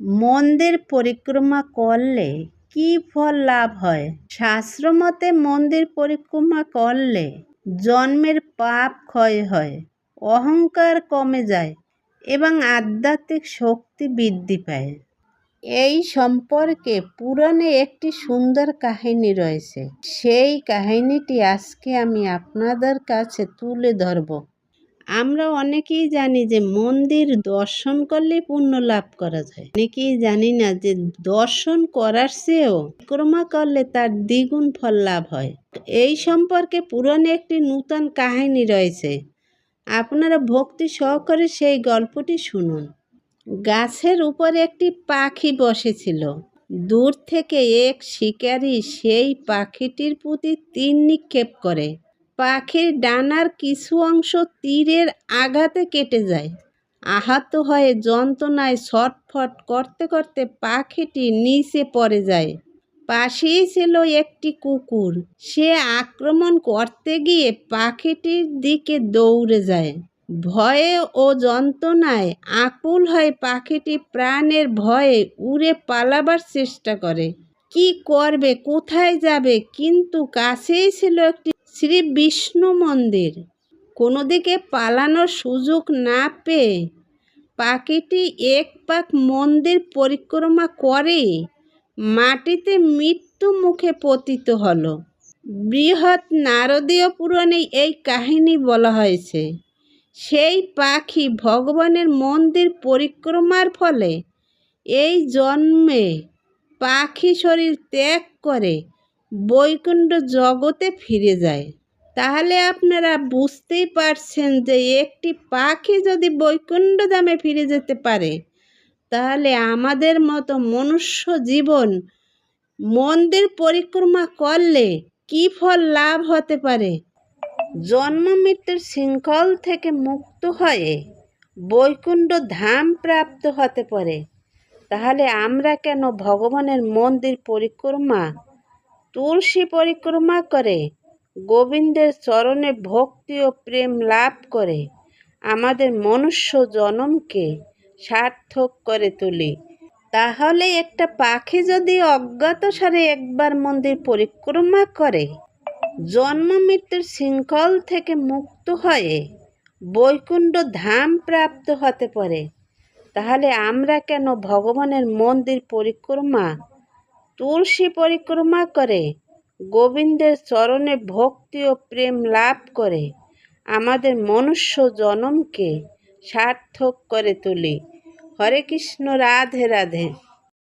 মন্দির পরিক্রমা করলে কি ফল লাভ হয়? শাস্ত্রমতে মন্দির পরিক্রমা করলে জন্মের পাপ ক্ষয় হয়, অহংকার কমে যায় এবং আধ্যাত্মিক শক্তি বৃদ্ধি পায়। এই সম্পর্কে পুরাণে একটি সুন্দর কাহিনী রয়েছে। সেই কাহিনীটি আজকে আমি আপনাদের কাছে তুলে ধরব। আমরা অনেকেই জানি যে মন্দির দর্শন করলে পুণ্য লাভ করা যায়। অনেকেই জানি না যে দর্শন করার চেয়েও পরিক্রমা করলে তার দ্বিগুণ ফল লাভ হয়। এই সম্পর্কে পুরাণে একটি নূতন কাহিনী রয়েছে। আপনারা ভক্তি সহকারে সেই গল্পটি শুনুন। গাছের উপরে একটি পাখি বসেছিল। দূর থেকে এক শিকারী সেই পাখিটির প্রতি তীর নিক্ষেপ করে। পাখির ডানার কিছু অংশ তীরের আঘাতে কেটে যায়। আহত হয়ে যন্ত্রণায় ছটফট করতে করতে পাখিটি নিচে পড়ে যায়। পাশেই ছিল একটি কুকুর। সে আক্রমণ করতে গিয়ে পাখিটির দিকে দৌড়ে যায়। ভয়ে ও যন্ত্রণায় আকুল হয়ে পাখিটি প্রাণের ভয়ে উড়ে পালাবার চেষ্টা করে। কি করবে, কোথায় যাবে? কিন্তু কাছেই ছিল একটি শ্রী বিষ্ণু মন্দির। কোনো দিকে পালানোর সুযোগ না পেয়ে পাখিটি এক পাক মন্দির পরিক্রমা করে মাটিতে মৃত্যু মুখে পতিত হলো। বৃহৎ নারদীয় পুরাণে এই কাহিনী বলা হয়েছে। সেই পাখি ভগবানের মন্দির পরিক্রমার ফলে এই জন্মে পাখি শরীর ত্যাগ করে বৈকুণ্ঠ জগতে ফিরে যায়। তাহলে আপনারা বুঝতেই পারছেন যে একটি পাখি যদি বৈকুণ্ঠ ধামে ফিরে যেতে পারে, তাহলে আমাদের মতো মনুষ্য জীবন মন্দির পরিক্রমা করলে কি ফল লাভ হতে পারে। জন্ম মৃত্যুর শৃঙ্খল থেকে মুক্ত হয়ে বৈকুণ্ঠ ধাম প্রাপ্ত হতে পারে। তাহলে আমরা কেন ভগবানের মন্দির পরিক্রমা, তুলসী পরিক্রমা করে গোবিন্দের চরণে ভক্তি ও প্রেম লাভ করে আমাদের মনুষ্য জন্মকে সার্থক করে তুলি? তাহলে একটা পাখি যদি অজ্ঞাতসারে একবার মন্দির পরিক্রমা করে জন্ম মৃত্যুর শৃঙ্খল থেকে মুক্ত হয়ে বৈকুণ্ঠ ধাম প্রাপ্ত হতে পারে, তাহলে আমরা কেন ভগবানের মন্দির পরিক্রমা, তুলসী পরিক্রমা করে গোবিন্দের চরণে ভক্তি ও প্রেম লাভ করে আমাদের মনুষ্য জন্মকে সার্থক করে তুলি? হরে কৃষ্ণ, রাধে রাধে।